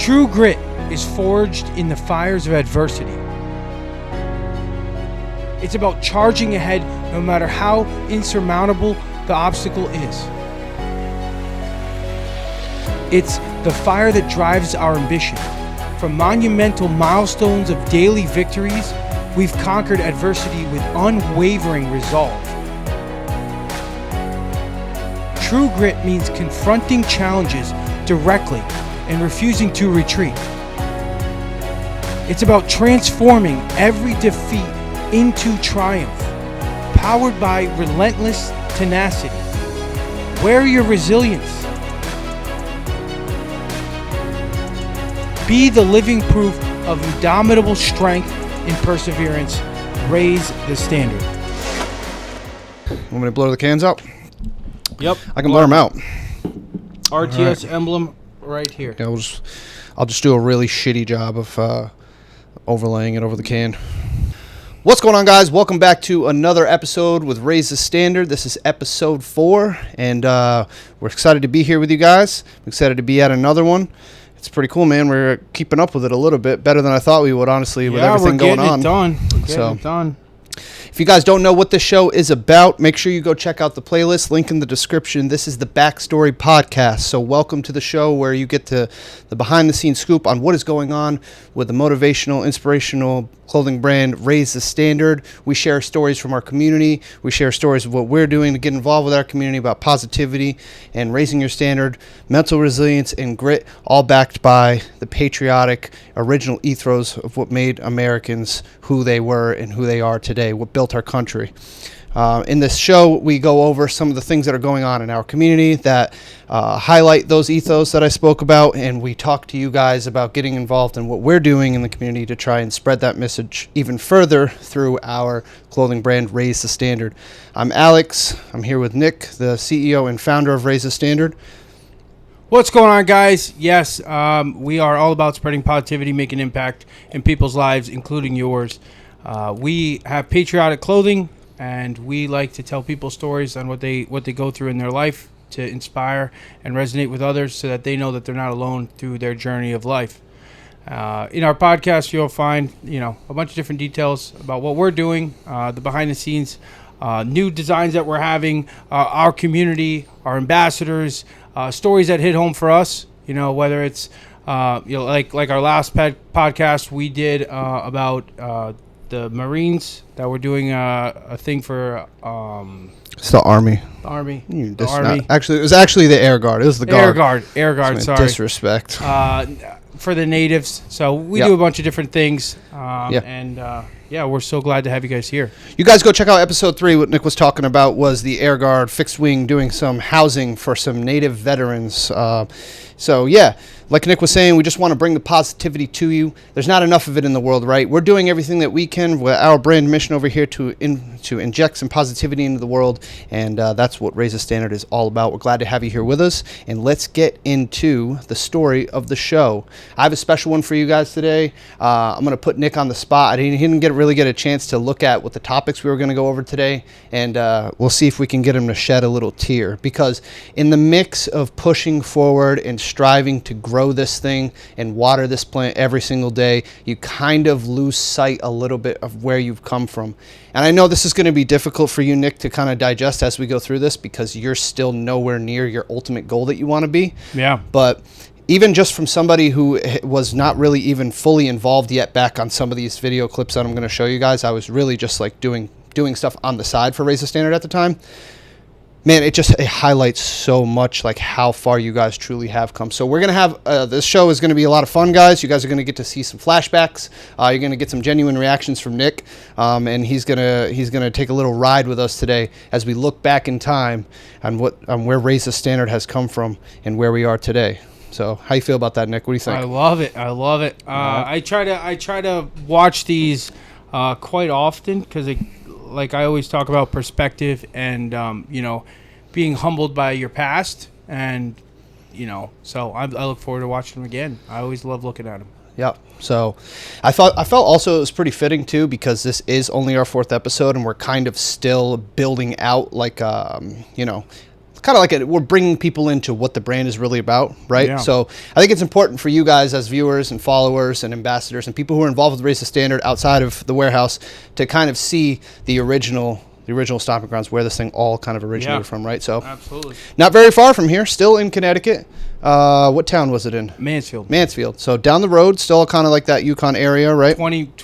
True grit is forged in the fires of adversity. It's about charging ahead no matter how insurmountable the obstacle is. It's the fire that drives our ambition. From monumental milestones of daily victories, we've conquered adversity with unwavering resolve. True grit means confronting challenges directly and refusing to retreat. It's about transforming every defeat into triumph, powered by relentless tenacity. Wear your resilience. Be the living proof of indomitable strength and perseverance. Raise the standard. Want me to blur the cans out? Yep. I can blur them out. RTS emblem right here. Yeah, I'll just do a really shitty job of overlaying it over the can. What's going on, guys? Welcome back to another episode with Raise the Standard. This is episode 4, and we're excited to be here with you guys. I'm excited to be at another one. It's pretty cool, man. We're keeping up with it a little bit better than I thought we would, honestly, with everything going on. We're getting it done. If you guys don't know what this show is about, make sure you go check out the playlist, link in the description. This is the Backstory Podcast. So welcome to the show where you get the behind-the-scenes scoop on what is going on with the motivational, inspirational clothing brand Raise the Standard. We share stories from our community. We share stories of what we're doing to get involved with our community about positivity and raising your standard, mental resilience, and grit, all backed by the patriotic, original ethos of what made Americans who they were and who they are today, what built our country. In this show, we go over some of the things that are going on in our community that highlight those ethos that I spoke about, and we talk to you guys about getting involved in what we're doing in the community to try and spread that message even further through our clothing brand, Raise the Standard. I'm Alex. I'm here with Nick, the CEO and founder of Raise the Standard. What's going on, guys? Yes, we are all about spreading positivity, making impact in people's lives, including yours. We have patriotic clothing, and we like to tell people stories on what they go through in their life to inspire and resonate with others so that they know that they're not alone through their journey of life. In our podcast, you'll find a bunch of different details about what we're doing, the behind the scenes, new designs that we're having, our community, our ambassadors, stories that hit home for us. Whether it's like our last podcast we did about the Marines that were doing a thing for It's the Army. The Army. The Army. It was actually the Air Guard. It was the Guard. Air Guard. Sorry. Disrespect. For the natives. So we do a bunch of different things. We're so glad to have you guys here. You guys go check out episode 3. What Nick was talking about was the Air Guard fixed wing doing some housing for some native veterans. Like Nick was saying, we just want to bring the positivity to you. There's not enough of it in the world, right? We're doing everything that we can with our brand mission over here to inject some positivity into the world, and that's what Raise the Standard is all about. We're glad to have you here with us, and let's get into the story of the show. I have a special one for you guys today. I'm going to put Nick on the spot. He didn't really get a chance to look at what the topics we were going to go over today, and we'll see if we can get him to shed a little tear, because in the mix of pushing forward and striving to grow this thing and water this plant every single day, you kind of lose sight a little bit of where you've come from. And I know this is going to be difficult for you, Nick, to kind of digest as we go through this, because you're still nowhere near your ultimate goal that you want to be. Yeah. But even just from somebody who was not really even fully involved yet back on some of these video clips that I'm going to show you guys, I was really just like doing stuff on the side for Raise the Standard at the time. Man, it highlights so much like how far you guys truly have come. So we're going to have, this show is going to be a lot of fun, guys. You guys are going to get to see some flashbacks. You're going to get some genuine reactions from Nick. And he's going to take a little ride with us today as we look back in time on where Raise the Standard has come from and where we are today. So how you feel about that, Nick? What do you think? I love it. I try to watch these quite often because like I always talk about perspective and, being humbled by your past. And, so I look forward to watching them again. I always love looking at them. Yeah. So I felt also it was pretty fitting too, because this is only our 4th episode and we're kind of still building out like, kind of like we're bringing people into what the brand is really about, right? Yeah. So I think it's important for you guys as viewers and followers and ambassadors and people who are involved with Raise the Standard outside of the warehouse to kind of see the original stomping grounds, where this thing all kind of originated from, right? So Absolutely. not very far from here, still in Connecticut. What town was it in? Mansfield. Mansfield. So down the road, still kind of like that Yukon area, right?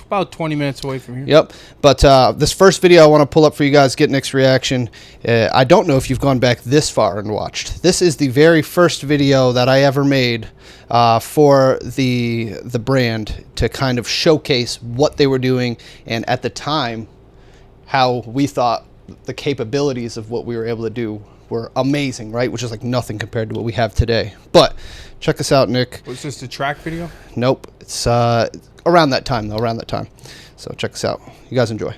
About 20 minutes away from here. Yep. But this first video I want to pull up for you guys, get Nick's reaction. I don't know if you've gone back this far and watched. This is the very first video that I ever made for the brand to kind of showcase what they were doing, and at the time, how we thought the capabilities of what we were able to do were amazing, right? Which is like nothing compared to what we have today. But check this out, Nick. Was this the track video? Nope. It's around that time, though, around that time. So check this out. You guys enjoy.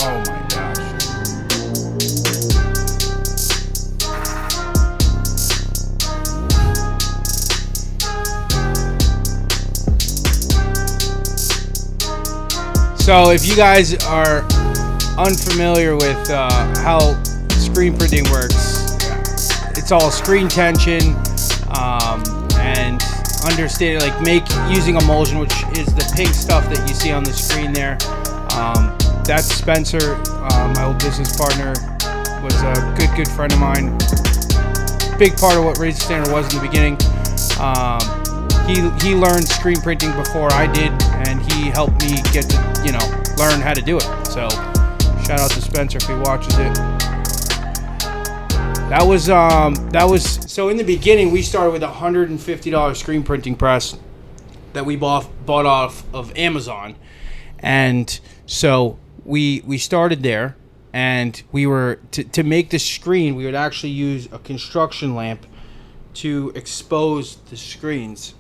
Oh my gosh. So if you guys are unfamiliar with how screen printing works, it's all screen tension and understand, like using emulsion, which is the pink stuff that you see on the screen there. That's Spencer, my old business partner, was a good friend of mine. Big part of what Raise the Standard was in the beginning. He learned screen printing before I did, and he helped me get to learn how to do it. So shout out to Spencer if he watches it. That was so in the beginning we started with a $150 screen printing press that we bought off of Amazon, and so we started there, and we were to make the screen we would actually use a construction lamp to expose the screens,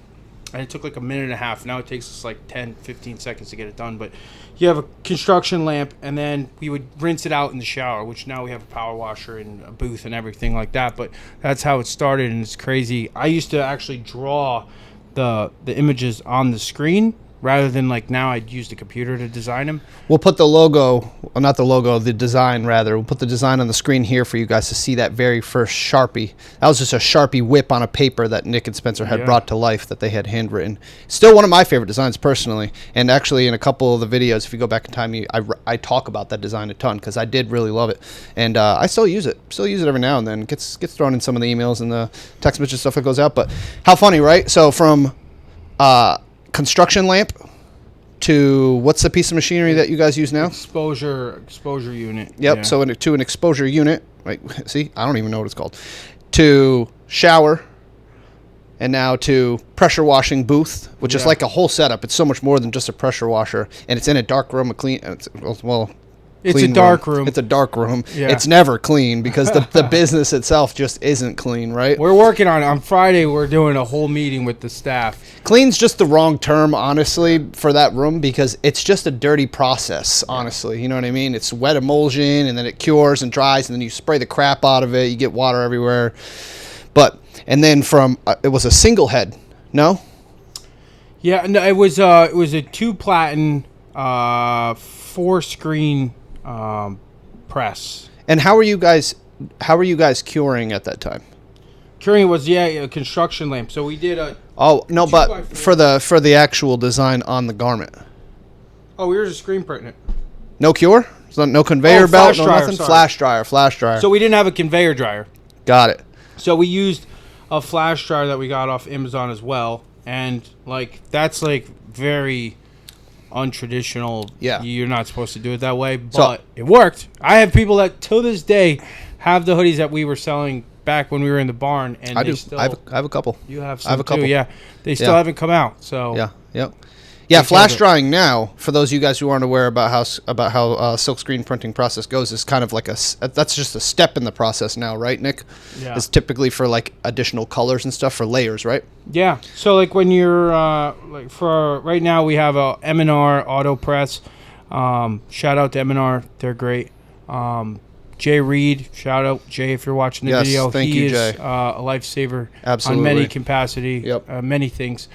and it took like a minute and a half. Now it takes us like 10-15 seconds to get it done, but you have a construction lamp, and then we would rinse it out in the shower, which now we have a power washer and a booth and everything like that. But that's how it started, and it's crazy. I used to actually draw the images on the screen rather than like now I'd use the computer to design them. We'll put the logo, well, not the logo, the design rather. We'll put the design on the screen here for you guys to see that very first Sharpie. That was just a Sharpie whip on a paper that Nick and Spencer had brought to life that they had handwritten. Still one of my favorite designs personally. And actually in a couple of the videos, if you go back in time, I talk about that design a ton because I did really love it. And I still use it. Still use it every now and then. It gets thrown in some of the emails and the text message stuff that goes out. But how funny, right? So from construction lamp to what's the piece of machinery that you guys use now? Exposure unit. Yep. Yeah. So to an exposure unit. Right. See, I don't even know what it's called. To shower, and now to pressure washing booth, which is like a whole setup. It's so much more than just a pressure washer, and it's in a dark room, It's a dark room. It's a dark room. Yeah. It's never clean because the business itself just isn't clean, right? We're working on it. On Friday, we're doing a whole meeting with the staff. Clean's just the wrong term, honestly, for that room because it's just a dirty process, honestly. You know what I mean? It's wet emulsion, and then it cures and dries, and then you spray the crap out of it. You get water everywhere. And then from, it was a single head, no? Yeah, no, it was a 2 platen, 4 screen press. And how were you guys curing at that time? Curing was a construction lamp. So we did a. Oh no, but 2x4. for the actual design on the garment. Oh, we were just screen printing it. No cure? So no conveyor belt, no dryer, nothing. sorry. Flash dryer. So we didn't have a conveyor dryer. Got it. So we used a flash dryer that we got off Amazon as well, and that's very untraditional. Yeah, you're not supposed to do it that way, but it worked. I have people that till this day have the hoodies that we were selling back when we were in the barn, and I still, I have a couple. You have some I have a couple. too, yeah. They still haven't come out. So yeah, yep. Yeah, flash drying now, for those of you guys who aren't aware about how silk screen printing process goes, is kind of like that's just a step in the process now, right, Nick? Yeah. It's typically for like additional colors and stuff for layers, right? Yeah. So like when you're for right now we have a M&R auto press. Shout out to M&R, they're great. Jay Reed, shout out Jay if you're watching the video. Thank he you, is Jay. A lifesaver Absolutely. on many capacity, Yep. many things.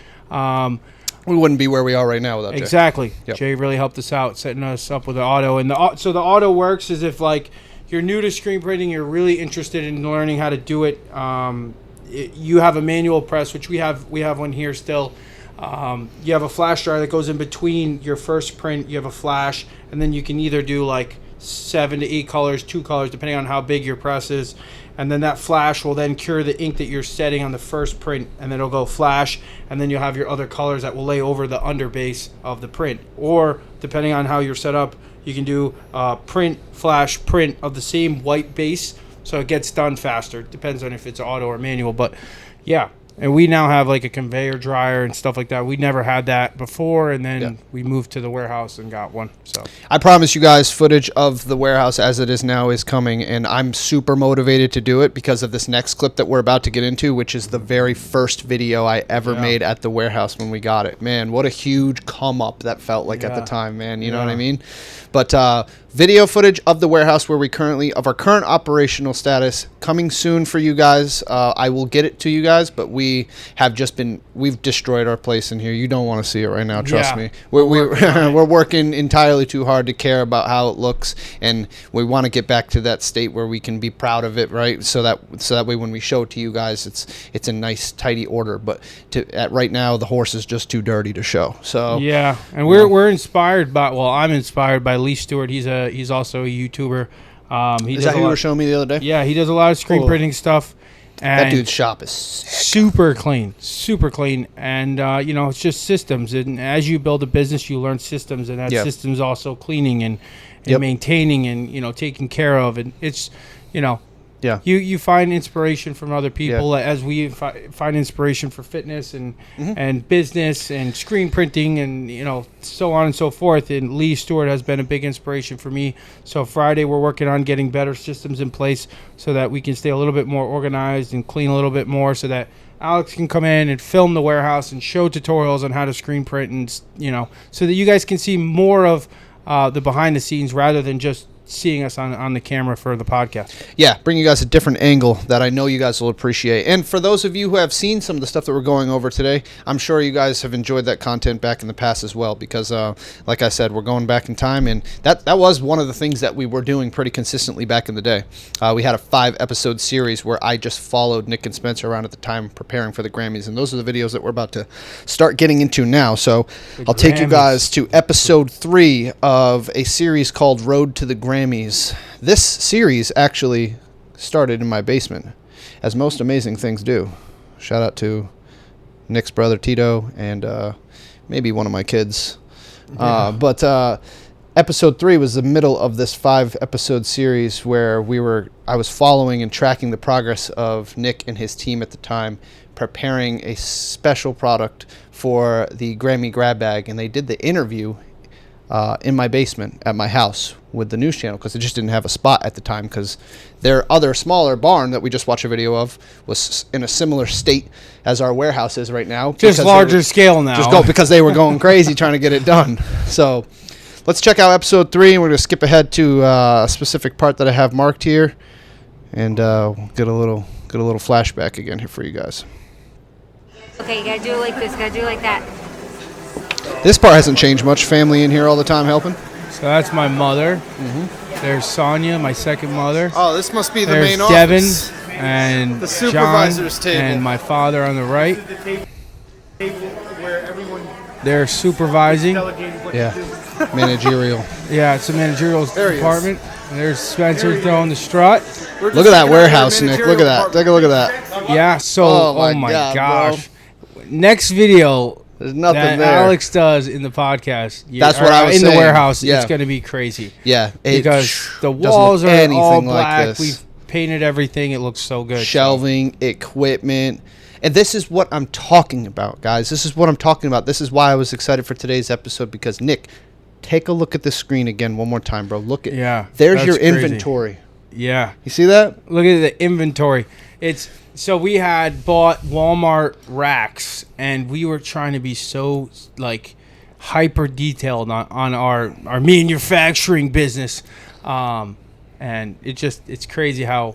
We wouldn't be where we are right now without Jay. Exactly. Yep. Jay really helped us out, setting us up with the auto. And so the auto works as if like you're new to screen printing, you're really interested in learning how to do it, you have a manual press, which we have one here still. You have a flash dryer that goes in between your first print. You have a flash, and then you can either do like 7 to 8 colors, 2 colors, depending on how big your press is. And then that flash will then cure the ink that you're setting on the first print, and then it'll go flash, and then you'll have your other colors that will lay over the underbase of the print. Or depending on how you're set up, you can do print, flash, print of the same white base, so it gets done faster. Depends on if it's auto or manual, but yeah. And we now have like a conveyor dryer and stuff like that. We never had that before, and then we moved to the warehouse and got one. So I promise you guys, footage of the warehouse as it is now is coming, and I'm super motivated to do it because of this next clip that we're about to get into, which is the very first video I ever made at the warehouse when we got it. Man, what a huge come up that felt like at the time, man. You know what I mean? But video footage of the warehouse where we currently, of our current operational status, coming soon for you guys. I will get it to you guys, but we've destroyed our place in here. You don't want to see it right now, trust me. We're working entirely too hard to care about how it looks, and we want to get back to that state where we can be proud of it, right? So that way when we show it to you guys, it's a nice, tidy order. But right now, the horse is just too dirty to show. So yeah, and we're inspired by. Well, I'm inspired by Lee Stewart. He's also a YouTuber. Is that who you were showing me the other day? Yeah, he does a lot of screen printing stuff. And that dude's shop is super clean. And, it's just systems. And as you build a business, you learn systems. And that systems also cleaning and maintaining and, taking care of. And it's, you find inspiration from other people as we find inspiration for fitness and business and screen printing and, so on and so forth. And Lee Stewart has been a big inspiration for me. So Friday we're working on getting better systems in place so that we can stay a little bit more organized and clean a little bit more so that Alex can come in and film the warehouse and show tutorials on how to screen print and, so that you guys can see more of the behind the scenes rather than just seeing us on the camera for the podcast. Yeah, bring you guys a different angle that I know you guys will appreciate. And for those of you who have seen some of the stuff that we're going over today, I'm sure you guys have enjoyed that content back in the past as well because, like I said, we're going back in time. And that was one of the things that we were doing pretty consistently back in the day. We had a 5-episode series where I just followed Nick and Spencer around at the time preparing for the Grammys. And those are the videos that we're about to start getting into now. So I'll take you guys to episode 3 of a series called Road to the Grammys. This series actually started in my basement, as most amazing things do. Shout out to Nick's brother Tito and maybe one of my kids. But episode 3 was the middle of this 5-episode series where I was following and tracking the progress of Nick and his team at the time, preparing a special product for the Grammy grab bag, and they did the interview in my basement at my house with the news channel because it just didn't have a spot at the time because their other smaller barn that we just watched a video of was in a similar state as our warehouse is right now. Just larger scale now. Because they were going crazy trying to get it done. So let's check out episode 3, and we're going to skip ahead to a specific part that I have marked here and get a little flashback again here for you guys. Okay, you got to do it like this, got to do it like that. This part hasn't changed much. Family in here all the time helping. So that's my mother. There's Sonia, my second mother. Oh, this must be the There's main Devin office. And the supervisor's John table. And my father on the right. They're supervising. Yeah, managerial. Yeah, it's a managerial department. And there's Spencer throwing the strut. Look at that warehouse, Nick. Look at that. Take a look at that. Yeah, so, oh my gosh. Bro. Next video. There's nothing that there. Alex does in the podcast. That's what I was saying. In the warehouse, yeah. It's going to be crazy. Yeah. Because the walls are all black. Like we've painted everything. It looks so good. Shelving, equipment. And this is what I'm talking about, guys. This is what I'm talking about. This is why I was excited for today's episode because, Nick, take a look at the screen again one more time, bro. Look at there's your inventory. Yeah. You see that? Look at the inventory. So we had bought Walmart racks, and we were trying to be so like hyper detailed on our manufacturing business, and it's crazy how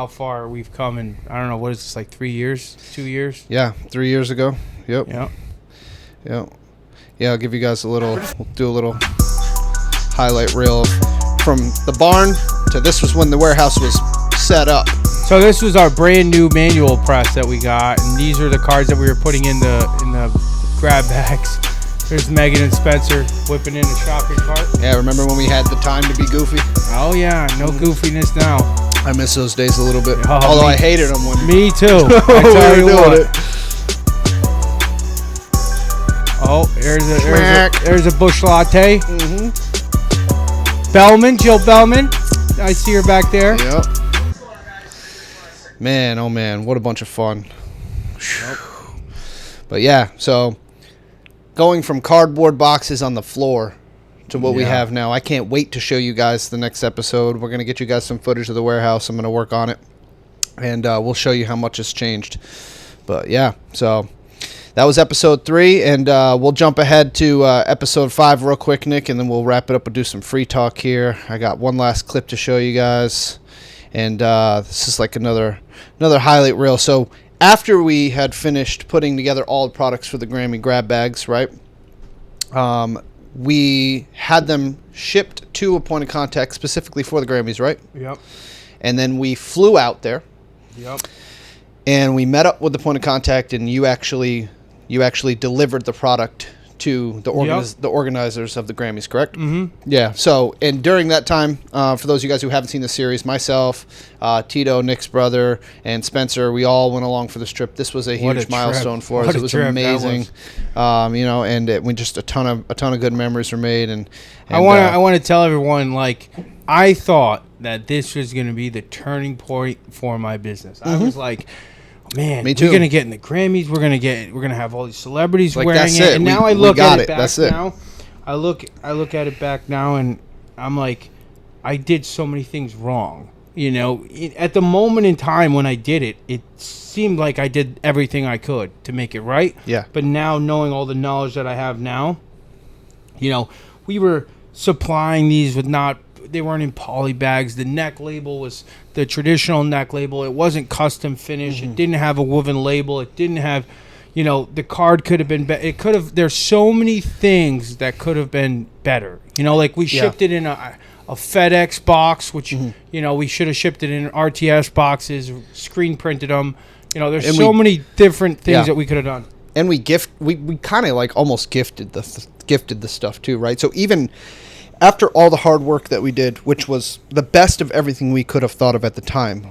far we've come. And I don't know, what is this, like 3 years, 2 years? Yeah, 3 years ago. Yep. Yeah. I'll give you guys we'll do a little highlight reel from the barn So this was when the warehouse was set up. So this was our brand new manual press that we got, and these are the cards that we were putting in the grab bags. There's Megan and Spencer whipping in a shopping cart. Yeah, remember when we had the time to be goofy? Oh yeah, no goofiness now. I miss those days a little bit. Oh, Although I hated them when Me too. I we tell were you doing what. it. Oh, there's a bush latte. Bellman, Jill Bellman. I see her back there. Yep. Man, oh man, what a bunch of fun. But yeah, so going from cardboard boxes on the floor to what we Yeah. have now. I can't wait to show you guys the next episode. We're going to get you guys some footage of the warehouse. I'm going to work on it. And we'll show you how much has changed. But yeah, so that was episode 3. And we'll jump ahead to episode 5 real quick, Nick. And then we'll wrap it up and do some free talk here. I got one last clip to show you guys. And this is like another highlight reel. So after we had finished putting together all the products for the Grammy grab bags, right? We had them shipped to a point of contact specifically for the Grammys, right? Yep. And then we flew out there Yep. and we met up with the point of contact, and you actually delivered the product to the the organizers of the Grammys, correct? Mm-hmm. Yeah. So, and during that time, for those of you guys who haven't seen the series, myself, Tito, Nick's brother, and Spencer, we all went along for this trip. This was a What a huge trip. milestone for us. What a It was trip that amazing. And we just a ton of good memories were made. And I want to tell everyone, like, I thought that this was going to be the turning point for my business. I was like, man, Me too. we're gonna get in the Grammys. We're gonna have all these celebrities Like, wearing that's it. it. And We- now I we look got at it. it back That's it. now. I look at it back now, and I'm like, I did so many things wrong. You know, at the moment in time when I did it, it seemed like I did everything I could to make it right. Yeah. But now, knowing all the knowledge that I have now, you know, we were supplying these with they weren't in poly bags. The neck label was the traditional neck label. It wasn't custom finish. It didn't have a woven label. It didn't have, you know, the card could have been it could have, there's so many things that could have been better. You know, like we shipped it in a FedEx box, which, you know, we should have shipped it in RTS boxes, screen printed them. You know, there's And so many different things Yeah. that we could have done. And we kind of like almost gifted the stuff too, right? So even after all the hard work that we did, which was the best of everything we could have thought of at the time,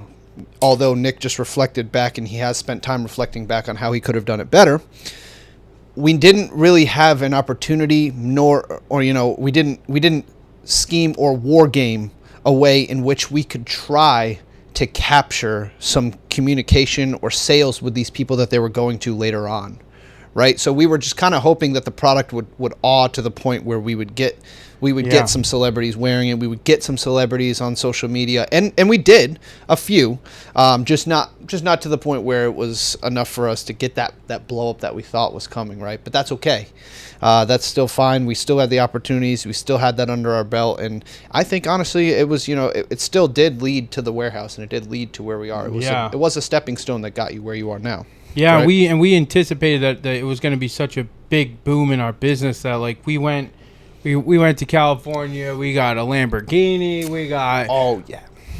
although Nick just reflected back and he has spent time reflecting back on how he could have done it better, we didn't really have an opportunity we didn't scheme or war game a way in which we could try to capture some communication or sales with these people that they were going to later on, right? So we were just kind of hoping that the product would awe to the point where we would get some celebrities wearing it. We would get some celebrities on social media, and we did a few, just not to the point where it was enough for us to get that blow up that we thought was coming, right? But that's okay. That's still fine. We still had the opportunities. We still had that under our belt, and I think honestly, it was, you know, it still did lead to the warehouse, and it did lead to where we are. It was a stepping stone that got you where you are now. Yeah, right? we anticipated that it was going to be such a big boom in our business that, like, we went to California. We got a Lamborghini.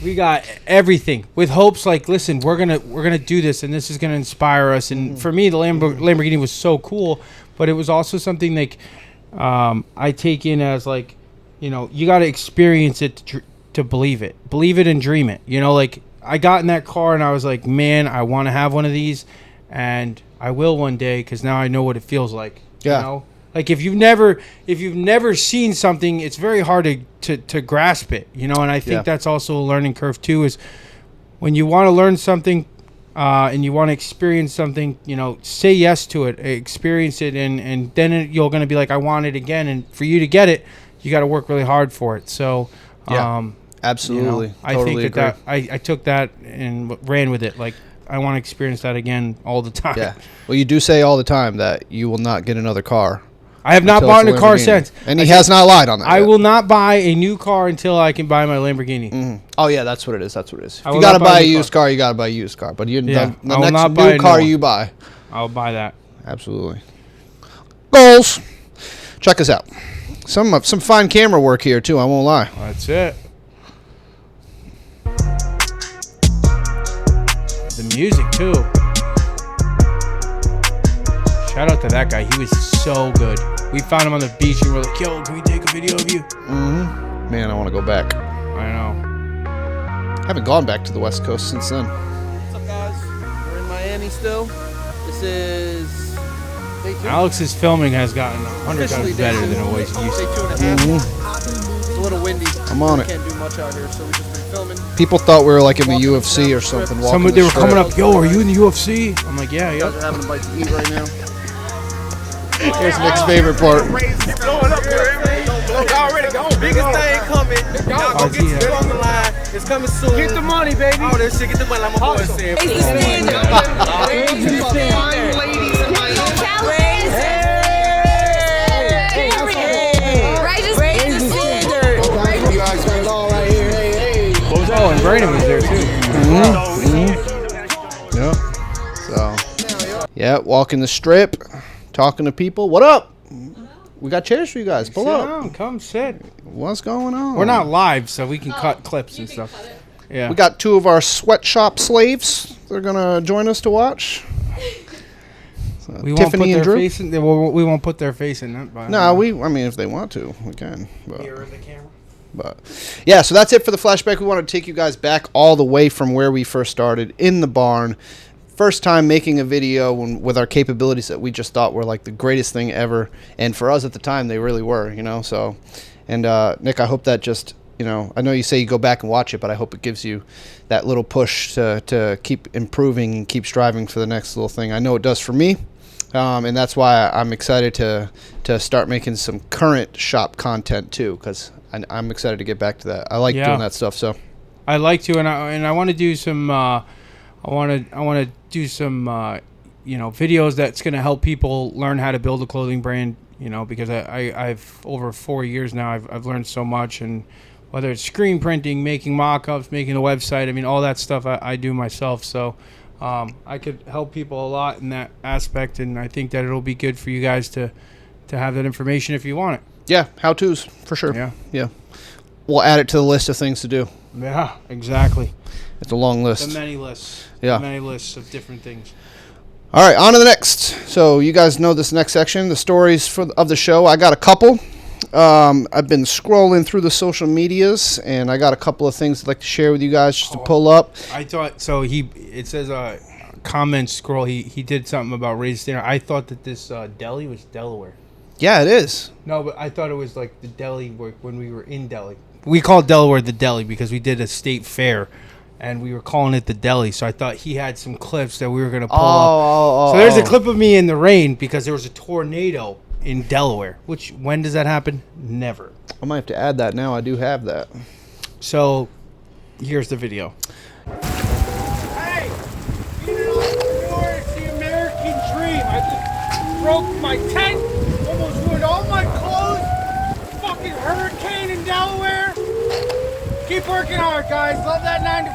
We got everything with hopes like, listen, we're gonna do this, and this is gonna inspire us. And for me, the Lamborghini was so cool, but it was also something like I take in as, like, you know, you got to experience it to believe it and dream it. You know, like, I got in that car and I was like, man, I want to have one of these, and I will one day, because now I know what it feels like. Yeah. You know? Like, if you've never seen something, it's very hard to grasp it, you know. And I think that's also a learning curve too. Is when you want to learn something and you want to experience something, you know, say yes to it, experience it, and then you're going to be like, I want it again. And for you to get it, you got to work really hard for it. So, Absolutely. you know, I Totally think that I took that and ran with it. Like, I want to experience that again all the time. Yeah. Well, you do say all the time that you will not get another car. I have not until bought it's a car Lamborghini. since. And he has not lied on that. I yet. will not buy a new car until I can buy my Lamborghini. Oh yeah, that's what it is. If I you will gotta not buy buy a a new used car, you gotta buy a used car. But Yeah, the I will next not buy a new new car one. you buy, I'll buy that. absolutely. Goals. Check us out. Some fine camera work here too. I won't lie. That's it. music too. Shout out to that guy. He was so good. We found him on the beach and we're like, yo, can we take a video of you? Mm-hmm. Man, I want to go back. I know. Haven't gone back to the West Coast since then. What's up, guys? We're in Miami still. This is day 2. Alex's filming has gotten 100 Officially times day better 2. than it was used Day to. 2 and a half. Mm-hmm. It's a little windy. I'm on it. Can't do much out here, so we just been filming. People thought we were like in the UFC or something. Somebody, they were coming up, yo, are you in the UFC? I'm like, yeah, You guys yeah. are having a bite to eat right now. Here's Nick's favorite part. Blowing up here. Already gone. Biggest thing coming. Y'all go get your shit on the line. It's coming soon. Get the money, baby. All that shit. Get the money. Like my boy said. Oh, and Brandon was there too. Yeah. So, yeah, walking the strip, talking to people. What up? We got chairs for you guys. Pull Sit up. down, come sit. What's going on? We're not live, so we can cut clips and stuff. Yeah. We got 2 of our sweatshop slaves. They're gonna join us to watch. So, we won't put Tiffany and their Drew. face in. We won't put their face in it. But, No, I mean, if they want to, we can. But. Mirror the camera. But yeah, so that's it for the flashback. We want to take you guys back all the way from where we first started in the barn. First time making a video with our capabilities that we just thought were like the greatest thing ever. And for us at the time, they really were, you know. So, and Nick, I hope that just, you know, I know you say you go back and watch it, but I hope it gives you that little push to keep improving and keep striving for the next little thing. I know it does for me. And that's why I'm excited to start making some current shop content too, because I'm excited to get back to that. I like doing that stuff. So I like to, and I want to do some. I want to do some. You know, videos that's going to help people learn how to build a clothing brand. You know, because I've over 4 years now. I've learned so much, and whether it's screen printing, making mock-ups, making a website. I mean, all that stuff I do myself. So. I could help people a lot in that aspect, and I think that it'll be good for you guys to have that information if you want it. yeah, how-tos for sure. Yeah. We'll add it to the list of things to do. Yeah, exactly. It's a long list. The many lists. Yeah. The many lists of different things. All right, on to the next. So you guys know this next section, the stories of the show. I got a couple. I've been scrolling through the social medias, and I got a couple of things I'd like to share with you guys just to pull up. I thought so. It says comment scroll. He did something about raised dinner. I thought that this deli was Delaware. Yeah, it is. No, but I thought it was like the deli when we were in Delhi. We called Delaware the deli because we did a state fair, and we were calling it the deli. So I thought he had some clips that we were gonna pull up. So there's a clip of me in the rain because there was a tornado in Delaware. Which, when does that happen? Never. I might have to add that now. I do have that. So here's the video. Hey, it's the American dream. I just broke my tent, almost ruined all my clothes. Fucking hurricane in Delaware. Keep working hard, guys. Love that 9 to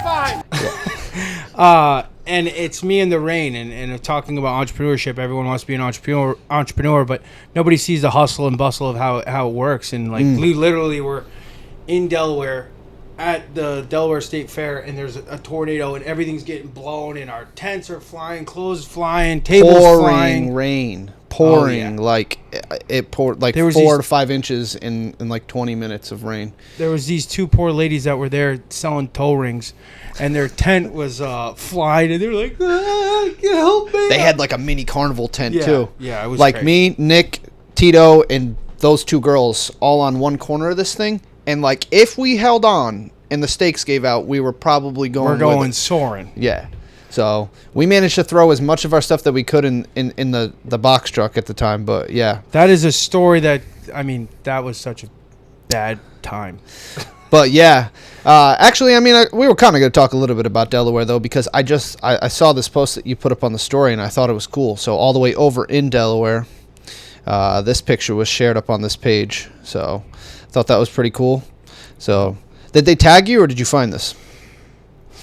5. And it's me in the rain and talking about entrepreneurship. Everyone wants to be an entrepreneur, but nobody sees the hustle and bustle of how it works. And like we literally were in Delaware at the Delaware State Fair, and there's a tornado, and everything's getting blown, and our tents are flying, clothes flying, tables flying. Rain. Pouring. Oh, yeah. Like it poured like There was 4 these- to 5 inches in like 20 minutes of rain. There was these 2 poor ladies that were there selling toe rings, and their tent was flying, and they were like, help me. They had like a mini carnival tent too. Yeah, it was like crazy. me, Nick, Tito, and those 2 girls all on one corner of this thing. And like if we held on and the stakes gave out, we were probably going. We're going with it. soaring. Yeah. So we managed to throw as much of our stuff that we could in the box truck at the time. But yeah. That is a story that, I mean, that was such a bad time. But yeah, actually, I mean, we were kind of going to talk a little bit about Delaware though, because I saw this post that you put up on the story and I thought it was cool. So all the way over in Delaware, this picture was shared up on this page. So I thought that was pretty cool. So did they tag you or did you find this?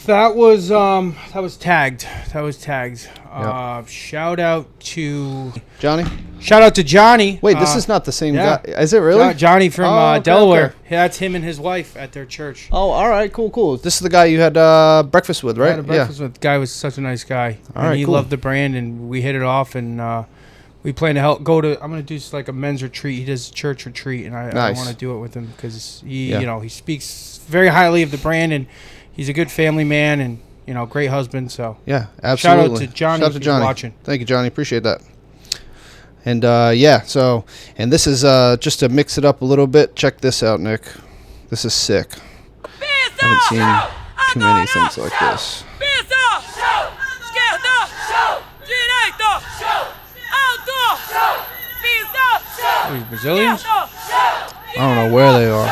That was tagged. That was tagged. Shout out to Johnny. Wait, this is not the same yeah. guy. Is it really? Johnny from Okay, Delaware. okay. Yeah, that's him and his wife at their church. Oh, all right, cool. This is the guy you had breakfast with, I right? had a breakfast with. The guy was such a nice guy. All and right, he cool. loved the brand, and we hit it off, and we plan to go to. I'm gonna do like a men's retreat. He does a church retreat, and I Nice. want to do it with him because Yeah. he speaks very highly of the brand, and he's a good family man, and great husband. So Yeah, shout absolutely. out to Johnny. Shout out to if he's Johnny. watching. Thank you, Johnny. Appreciate that. And and this is just to mix it up a little bit. Check this out, Nick. This is sick. I haven't seen too many things like this. Oh, he's Brazilians? I don't know where they are.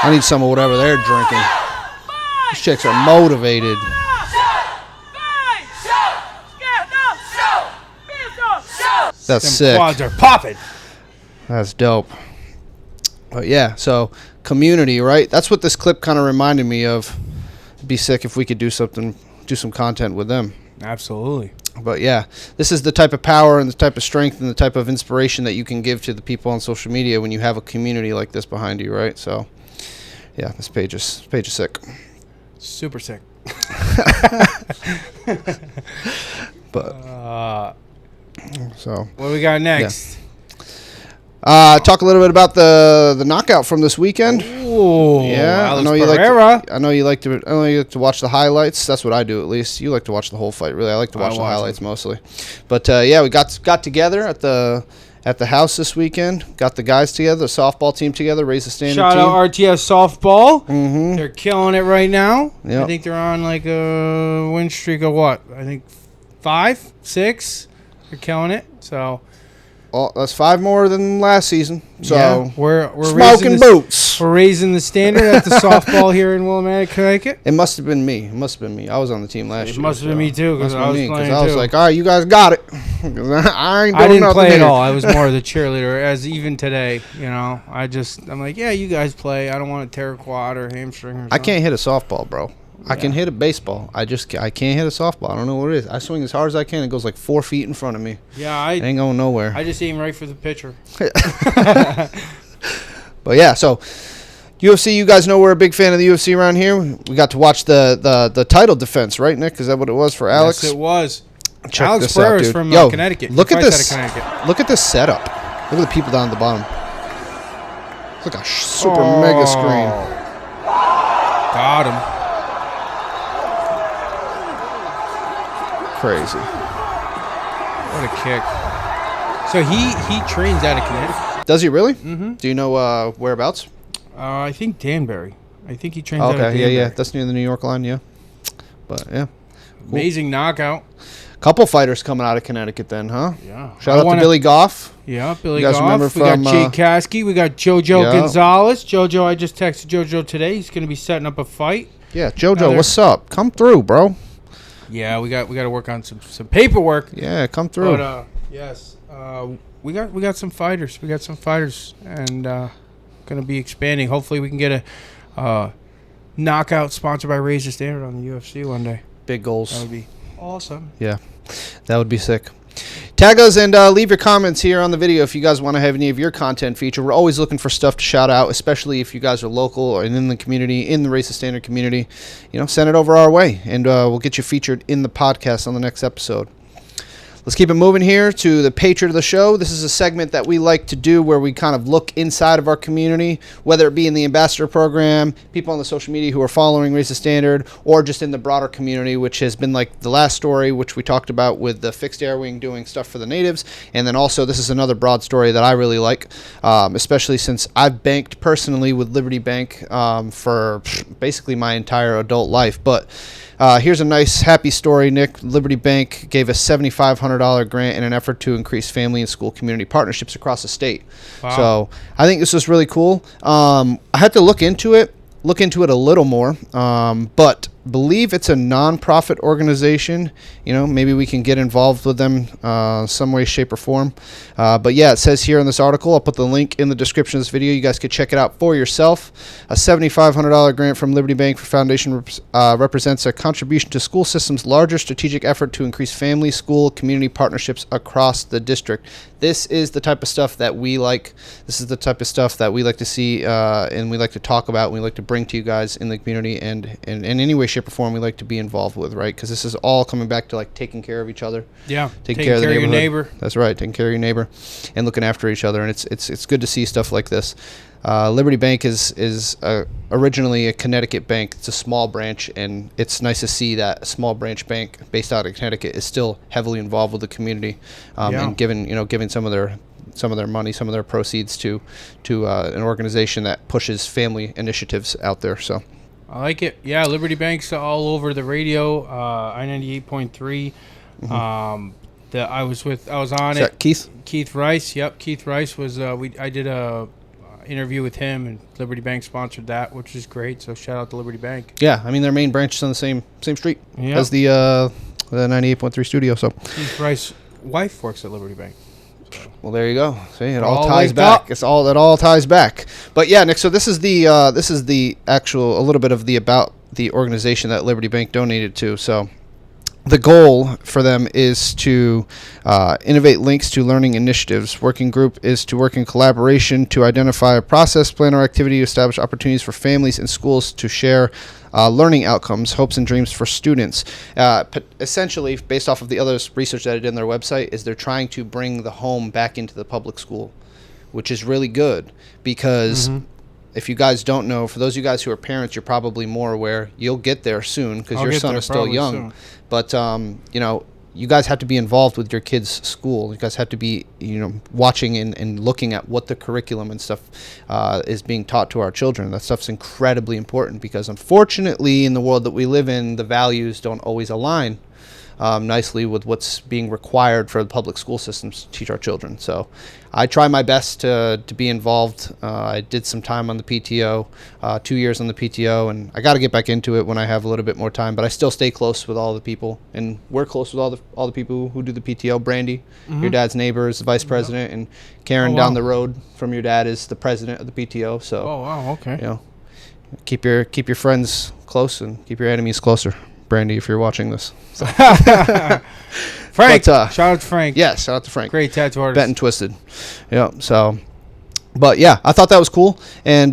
I need some of whatever they're drinking. These chicks are motivated. That's Them sick. quads are popping. That's dope. But yeah, so community, right? That's what this clip kind of reminded me of. It'd be sick if we could do some content with them. Absolutely. But yeah, this is the type of power and the type of strength and the type of inspiration that you can give to the people on social media when you have a community like this behind you, right? So yeah, this page is sick. Super sick. But so What do we got next? talk a little bit about the knockout from this weekend. Ooh, Yeah, Alex I know Pereira. I know you like to watch the highlights. That's what I do, at least. You like to watch the whole fight, really. I like to watch the highlights mostly. But yeah, we got together at the house this weekend. Got the guys together, the softball team together, raise the standard Shout team. out RTS softball. Mm-hmm. They're killing it right now. Yep. I think they're on like a win streak of what? I think 5, 6. They're killing it. So Oh, that's 5 more than last season. So yeah, we're smoking raising boots. We're raising the standard at the softball here in Willimantic, Connecticut. It must have been me. I was on the team last year. It must have been me too because I was playing I was too. like, all right, you guys got it. 'Cause I ain't doing I didn't nothing play at here. all. I was more of the cheerleader. As even today, I'm like, yeah, you guys play. I don't want to tear a quad or hamstring or something. I can't hit a softball, bro. I can hit a baseball. I can't hit a softball. I don't know what it is. I swing as hard as I can. It goes like 4 feet in front of me. Yeah, It ain't going nowhere. I just aim right for the pitcher. But yeah, so UFC, you guys know we're a big fan of the UFC around here. We got to watch the title defense, right, Nick? Is that what it was for Alex? Yes, it was. Check Alex this out, Pereira is dude. from Yo, Connecticut. Look He at fights this. out of Connecticut. Look at this setup. Look at the people down at the bottom. It's like a super mega screen. Got him. Crazy. What a kick. So he trains out of Connecticut. Does he really? Mm-hmm. Do you know whereabouts? I think Danbury. I think he trains out of Okay, Danbury. yeah. That's near the New York line, yeah. But yeah. Amazing knockout. Couple fighters coming out of Connecticut then, huh? Yeah. Shout out to Billy Goff. Yeah, Billy You guys Goff. remember We got from, Jake Kasky. We got JoJo yeah. Gonzalez. JoJo, I just texted JoJo today. He's going to be setting up a fight. Yeah, JoJo, Another- what's up? Come through, bro. Yeah, we got to work on some paperwork. Yeah, come through. But yes, we got some fighters. We got some fighters, and going to be expanding. Hopefully, we can get a knockout sponsored by Raise the Standard on the UFC one day. Big That goals. would be awesome. Yeah, that would be sick. Tag us and leave your comments here on the video if you guys want to have any of your content featured. We're always looking for stuff to shout out, especially if you guys are local or in the community, in the Race the Standard community. Send it over our way, and we'll get you featured in the podcast on the next episode. Let's keep it moving here to the Patriot of the Show. This is a segment that we like to do where we kind of look inside of our community, whether it be in the ambassador program, people on the social media who are following Raise the Standard, or just in the broader community, which has been like the last story, which we talked about with the Fixed Air Wing doing stuff for the natives. And then also, this is another broad story that I really like, especially since I've banked personally with Liberty Bank for basically my entire adult life. But here's a nice, happy story, Nick. Liberty Bank gave a $7,500 grant in an effort to increase family and school community partnerships across the state. Wow. So I think this is really cool. I had to look into it a little more, but believe it's a non-profit organization. Maybe we can get involved with them some way, shape, or form. But yeah, it says here in this article, I'll put the link in the description of this video. You guys could check it out for yourself. A $7,500 grant from Liberty Bank for Foundation represents a contribution to school system's larger strategic effort to increase family, school, community partnerships across the district. This is the type of stuff that we like. This is the type of stuff that we like to see and we like to talk about and we like to bring to you guys in the community, and in any way, shape, or form we like to be involved with, right? Because this is all coming back to like taking care of each other. Yeah, taking care of the your neighborhood. neighbor. That's right, taking care of your neighbor and looking after each other, and it's good to see stuff like this. Liberty Bank is originally a Connecticut bank. It's a small branch, and it's nice to see that a small branch bank based out of Connecticut is still heavily involved with the community, and giving some of their money, some of their proceeds to an organization that pushes family initiatives out there. So I like it. Yeah, Liberty Bank's all over the radio. I-98.3. I was on is it. that Keith? Keith Rice. Yep, Keith Rice was. I did a interview with him, and Liberty Bank sponsored that, which is great. So shout out to Liberty Bank. Yeah, I mean their main branch is on the same street as the 98.3 studio. So Keith Rice's wife works at Liberty Bank. well, there you go. See, it all all ties linked back. up. It all ties back. But yeah, Nick. So this is the actual a little bit of the about the organization that Liberty Bank donated to. So the goal for them is to innovate links to learning initiatives. Working group is to work in collaboration to identify a process, plan, or activity to establish opportunities for families and schools to share learning outcomes, hopes, and dreams for students. Essentially, based off of the other research that I did on their website, is they're trying to bring the home back into the public school, which is really good because if you guys don't know, for those of you guys who are parents, you're probably more aware. You'll get there soon because your son is still young. Soon. But, you guys have to be involved with your kids' school. You guys have to be, watching and looking at what the curriculum and stuff is being taught to our children. That stuff's incredibly important because, unfortunately, in the world that we live in, the values don't always align nicely with what's being required for the public school systems to teach our children. So I try my best to be involved. I did some time on the PTO, 2 years on the PTO, and I got to get back into it when I have a little bit more time, but I still stay close with all the people, and we're close with all the people who do the PTO. Brandy, your dad's neighbor, is the vice president, and Karen down the road from your dad is the president of the PTO. So Oh wow, okay. keep your friends close and keep your enemies closer. Brandy, if you're watching this. So. Frank, But, shout out to Frank. Yeah, shout out to Frank. Great tattoo artist. Bent and Twisted. Yeah, so. But yeah, I thought that was cool. And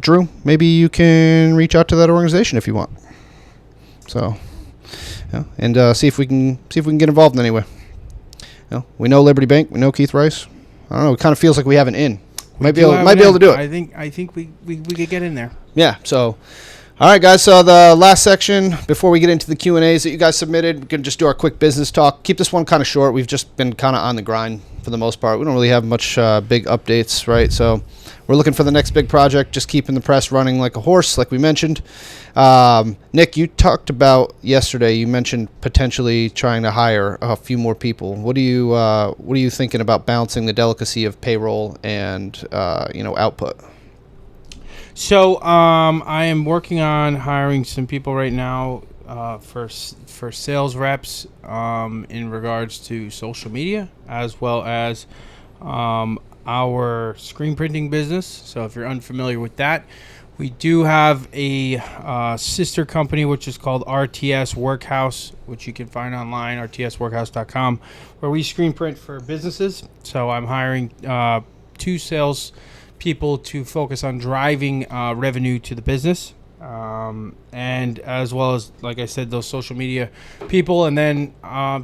Drew, maybe you can reach out to that organization if you want. So, and see if we can get involved in any way. We know Liberty Bank, we know Keith Rice. I don't know, it kind of feels like we have an in. Might be able to do it. I think we could get in there. Yeah, so all right, guys, so the last section, before we get into the Q&As that you guys submitted, we're going to just do our quick business talk. Keep this one kind of short. We've just been kind of on the grind for the most part. We don't really have much big updates, right? So we're looking for the next big project, just keeping the press running like a horse, like we mentioned. Nick, you talked about yesterday, you mentioned potentially trying to hire a few more people. What are you thinking about balancing the delicacy of payroll and, output? So I am working on hiring some people right now for sales reps in regards to social media, as well as our screen printing business. So if you're unfamiliar with that, we do have a sister company which is called RTS Workhouse, which you can find online, rtsworkhouse.com, where we screen print for businesses. So I'm hiring 2 sales people to focus on driving revenue to the business, and as well as, like I said, those social media people, and then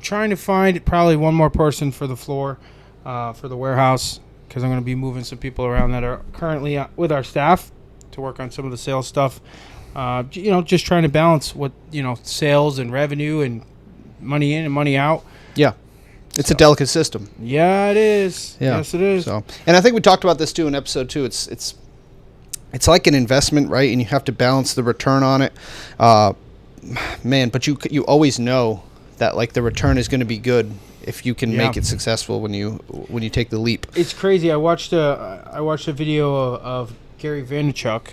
trying to find probably one more person for the floor for the warehouse, because I'm going to be moving some people around that are currently with our staff to work on some of the sales stuff. Just trying to balance what sales and revenue and money in and money out. Yeah. It's a delicate system. Yeah, it is. Yeah. Yes, it is. So, and I think we talked about this too in episode 2. It's like an investment, right? And you have to balance the return on it. But you always know that like the return is going to be good if you can make it successful when you take the leap. It's crazy. I watched a video of Gary Vaynerchuk,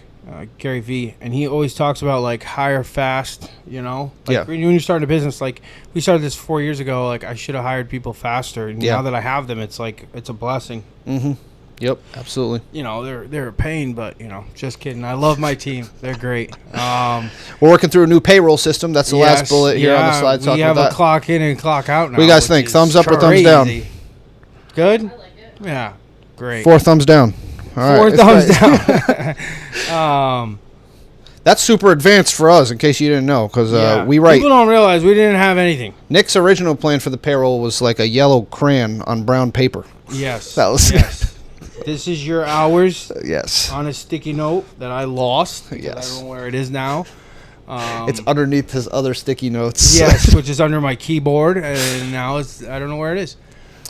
Gary Vee, and he always talks about like hire fast. You know, like Yeah. when you're starting a business, like we started this 4 years ago. Like I should have hired people faster, and Yeah. now that I have them, it's like it's a blessing. Yep, absolutely. You know, they're a pain, but you know, just kidding. I love my team; they're great. We're working through a new payroll system. That's the last Yes, bullet here on the slide. We talking have about a clock in and clock out now. What do you guys which think? is Thumbs up or thumbs down? crazy. Good. Yeah, great. 4 thumbs down. All right, 4 it's thumbs great. down. That's super advanced for us, in case you didn't know, because Yeah. we write. People don't realize we didn't have anything. Nick's original plan for the payroll was like a yellow crayon on brown paper. Yes. That was- yes. This is your hours Yes. on a sticky note that I lost. because Yes. I don't know where it is now. It's underneath his other sticky notes. Yes, which is under my keyboard, and now I don't know where it is.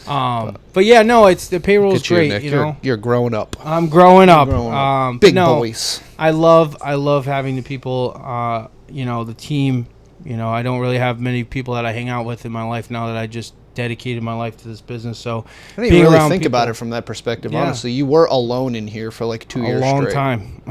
But yeah, no, it's the payroll is Look at you, great. Nick. You know, You're growing up. I'm growing up. Growing up. But Big no, boys. I love having the people. You know, the team. You know, I don't really have many people that I hang out with in my life now that I just dedicated my life to this business. So I didn't being really around think about people- it from that perspective. Yeah. Honestly, you were alone in here for like 2 a years long straight. time.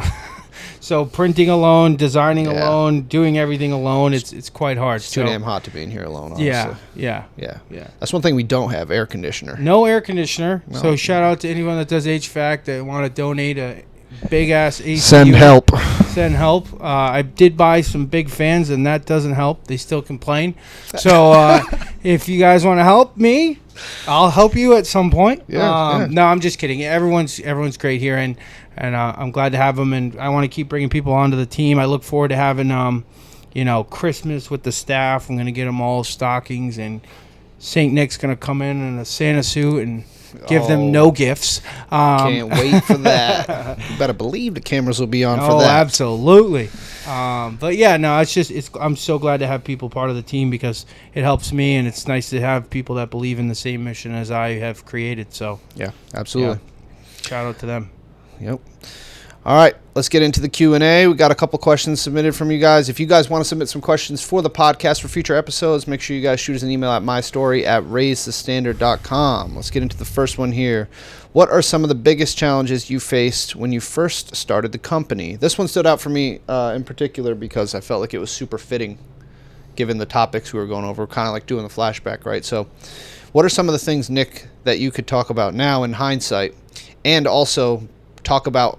So printing alone, designing Yeah. alone, doing everything alone, it's quite hard. It's too damn hot to be in here alone. Honestly. Yeah, yeah. Yeah. That's one thing we don't have: air conditioner. No air conditioner. So shout out to anyone that does HVAC that want to donate a big ass AC. Send unit. help. Send help. I did buy some big fans, and that doesn't help. They still complain. So if you guys want to help me, I'll help you at some point. Yeah, yeah. No, I'm just kidding. Everyone's great here, and I'm glad to have them. And I want to keep bringing people onto the team. I look forward to having you know, Christmas with the staff. I'm gonna get them all stockings, and Saint Nick's gonna come in a Santa suit and give them no gifts. Can't wait for that. You better believe the cameras will be on for Oh, that. absolutely. But yeah, no, I'm so glad to have people part of the team because it helps me, and it's nice to have people that believe in the same mission as I have created. So Yeah, absolutely. shout out to them. Yep. All right, let's get into the Q&A. We got a couple questions submitted from you guys. If you guys want to submit some questions for the podcast for future episodes, make sure you guys shoot us an email at mystory@raisethestandard.com. Let's get into the first one here. What are some of the biggest challenges you faced when you first started the company? This one stood out for me in particular because I felt like it was super fitting given the topics we were going over, kind of like doing the flashback, right? So what are some of the things, Nick, that you could talk about now in hindsight, and also talk about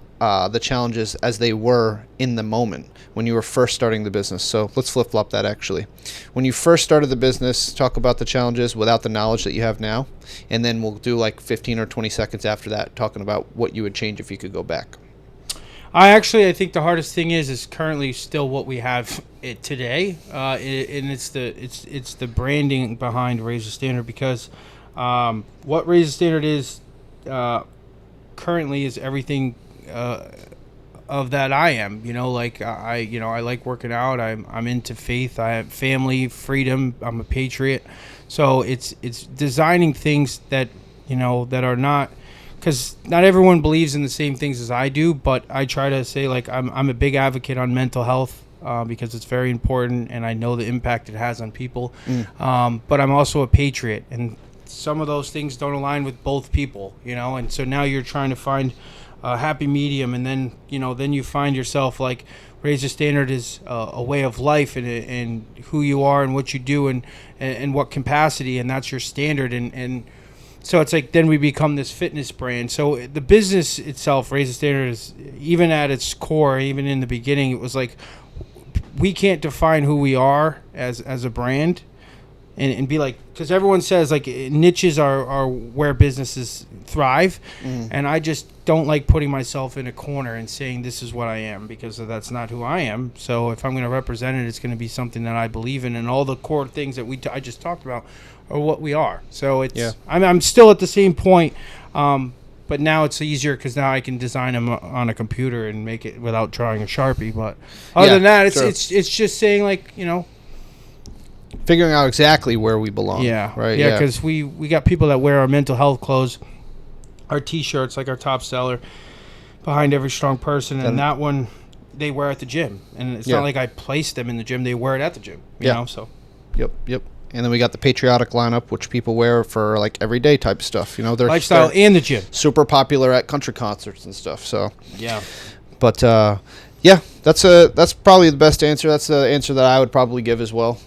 the challenges as they were in the moment when you were first starting the business? So let's flip-flop that, actually. When you first started the business, talk about the challenges without the knowledge that you have now, and then we'll do like 15 or 20 seconds after that talking about what you would change if you could go back. I think the hardest thing is currently still what we have it today, and it's the branding behind Raise the Standard, because what Raise the Standard is currently is everything of that I am. You know, like I like working out. I'm into faith. I have family, freedom. I'm a patriot. So it's designing things that that are not. Because not everyone believes in the same things as I do, but I try to say, like, I'm a big advocate on mental health because it's very important, and I know the impact it has on people. But I'm also a patriot, and some of those things don't align with both people, and so now you're trying to find a happy medium, and then you find yourself, like, Raise the Standard is a way of life, and who you are and what you do and what capacity, and that's your standard, and so it's like then we become this fitness brand. So the business itself, Raise the Standard, is even at its core, even in the beginning, it was like we can't define who we are as a brand and be like, because everyone says like niches are where businesses thrive, and I just don't like putting myself in a corner and saying this is what I am, because that's not who I am. So if I'm going to represent it, it's going to be something that I believe in, and all the core things that I just talked about are what we are. So it's I'm still at the same point, but now it's easier because now I can design them on a computer and make it without drawing a Sharpie. But other than that, it's just saying, like, figuring out exactly where we belong. Right. Yeah, because we got people that wear our mental health clothes, our T-shirts, like our top seller, behind every strong person, and that one they wear at the gym, and it's not like I placed them in the gym; they wear it at the gym. You know, so. Yep. And then we got the patriotic lineup, which people wear for like everyday type stuff. They're lifestyle and the gym. Super popular at country concerts and stuff. So yeah. But Yeah, that's probably the best answer. That's the answer that I would probably give as well.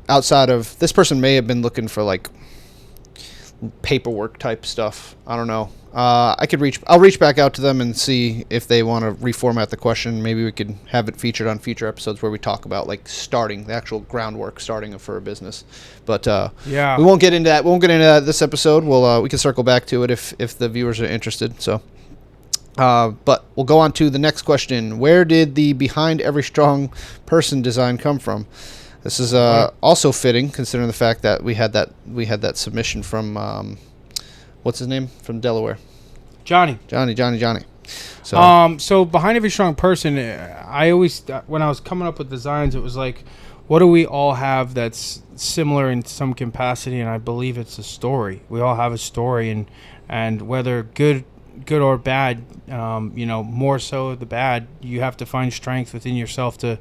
Outside of this person may have been looking for like paperwork type stuff. I don't know. I'll reach back out to them and see if they want to reformat the question. Maybe we could have it featured on future episodes where we talk about like starting the actual groundwork, starting for a business. But Yeah. we won't get into that. We won't get into that this episode. We can circle back to it if the viewers are interested. So. But we'll go on to the next question. Where did the behind every strong person design come from? This is also fitting considering the fact that we had that submission from what's his name from Delaware, Johnny. So So behind every strong person, I always, when I was coming up with designs, it was like, what do we all have that's similar in some capacity? And I believe it's a story. We all have a story, and whether good or bad, more so the bad, you have to find strength within yourself to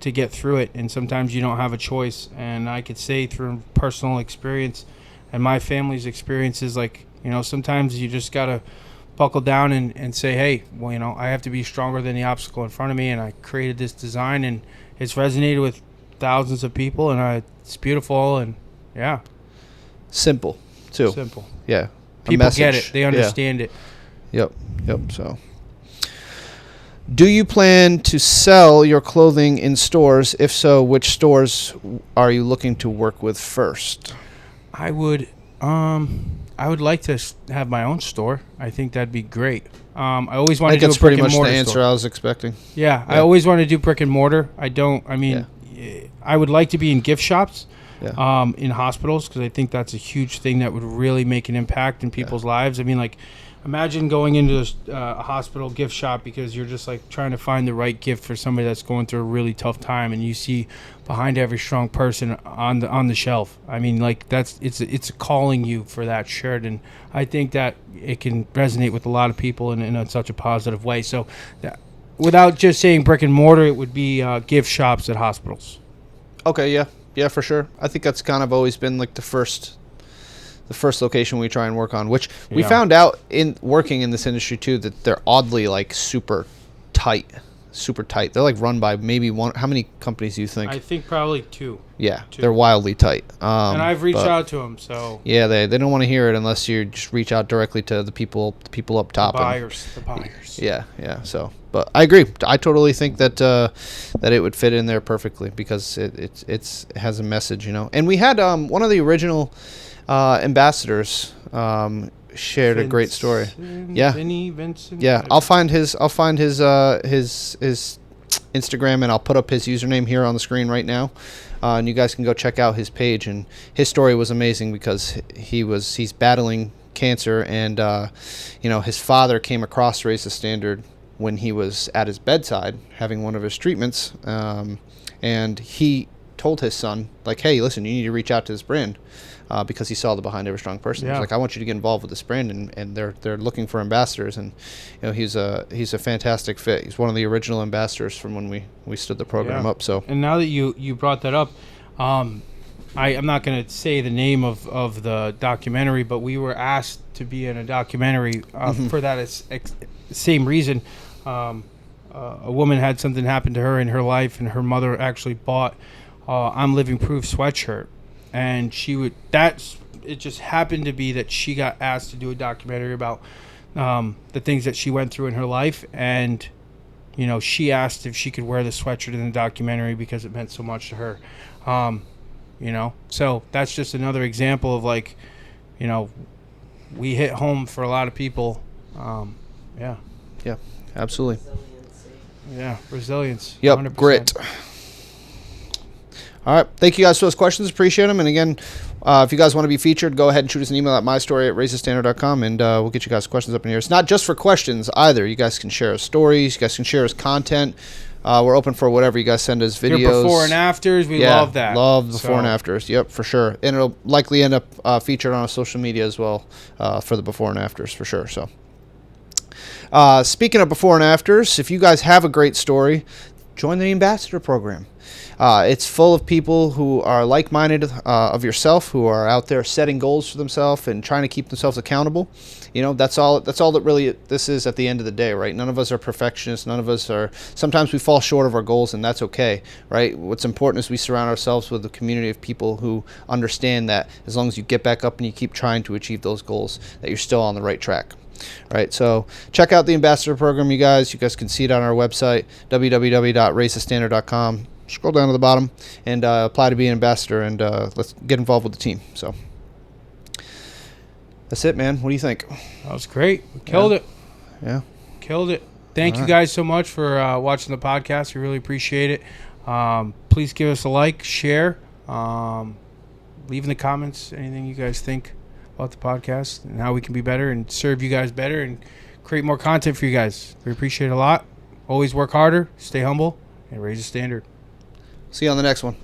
get through it. And sometimes you don't have a choice. And I could say through personal experience and my family's experiences, like, sometimes you just got to buckle down and say, hey, well, I have to be stronger than the obstacle in front of me. And I created this design, and it's resonated with thousands of people, and it's beautiful. And yeah, simple too. Simple. Yeah. People get it. They understand it. Yep. So, do you plan to sell your clothing in stores? If so, which stores are you looking to work with first? I would like to have my own store. I think that'd be great. I always wanted to do a that's brick pretty and much mortar the answer store. I was expecting. Yeah, I always wanted to do brick and mortar. I would like to be in gift shops. Yeah. In hospitals, because I think that's a huge thing that would really make an impact in people's lives. I mean, like, imagine going into a hospital gift shop because you're just like trying to find the right gift for somebody that's going through a really tough time, and you see behind every strong person on the shelf. I mean, like, it's calling you for that shirt, and I think that it can resonate with a lot of people in such a positive way. So, without just saying brick and mortar, it would be gift shops at hospitals. Okay. Yeah, for sure. I think that's kind of always been like the first location we try and work on, which we found out in working in this industry too, that they're oddly like super tight. They're like run by maybe one. How many companies do you think? I think probably two. Yeah, they're wildly tight. And I've reached out to them, so yeah, they don't want to hear it unless you just reach out directly to the people up top. The buyers. Yeah. So, but I agree. I totally think that it would fit in there perfectly because it has a message, And we had one of the original ambassadors shared a great story. Yeah. Vincent. Yeah, I'll find his Instagram, and I'll put up his username here on the screen right now. And you guys can go check out his page, and his story was amazing because he's battling cancer, and his father came across Raise the Standard when he was at his bedside having one of his treatments, and he told his son, like, hey, listen, you need to reach out to this brand. Because he saw the behind every strong person. Yeah. He's like, I want you to get involved with this brand, and they're looking for ambassadors, and he's a fantastic fit. He's one of the original ambassadors from when we stood the program up. So, and now that you brought that up, I'm not going to say the name of the documentary, but we were asked to be in a documentary for that same reason. A woman had something happen to her in her life, and her mother actually bought I'm Living Proof sweatshirt. And it just happened to be that she got asked to do a documentary about the things that she went through in her life. And, she asked if she could wear the sweatshirt in the documentary because it meant so much to her. So that's just another example of like, we hit home for a lot of people. Yeah, absolutely. Yeah, resilience. Yep, 100%. grit. All right. Thank you guys for those questions. Appreciate them. And again, if you guys want to be featured, go ahead and shoot us an email at mystory@raisethestandard.com, and we'll get you guys questions up in here. It's not just for questions either. You guys can share us stories. You guys can share us content. We're open for whatever you guys send us, videos. Your before and afters. We love that. Love before and afters. Yep, for sure. And it'll likely end up featured on our social media as well for the before and afters for sure. So, speaking of before and afters, if you guys have a great story, join the ambassador program. It's full of people who are like-minded of yourself, who are out there setting goals for themselves and trying to keep themselves accountable. You know, that's all that really this is at the end of the day, right? None of us are perfectionists. None of us are. Sometimes we fall short of our goals, and that's okay, right? What's important is we surround ourselves with a community of people who understand that as long as you get back up and you keep trying to achieve those goals, that you're still on the right track. Right, so check out the ambassador program, you guys. You guys can see it on our website, www.racethestandard.com. Scroll down to the bottom and apply to be an ambassador, and let's get involved with the team. So that's it, man. What do you think? That was great. We killed it. Yeah. Killed it. Thank you guys so much for watching the podcast. We really appreciate it. Please give us a like, share, leave in the comments anything you guys think about the podcast and how we can be better and serve you guys better and create more content for you guys. We appreciate it a lot. Always work harder, stay humble, and raise the standard. See you on the next one.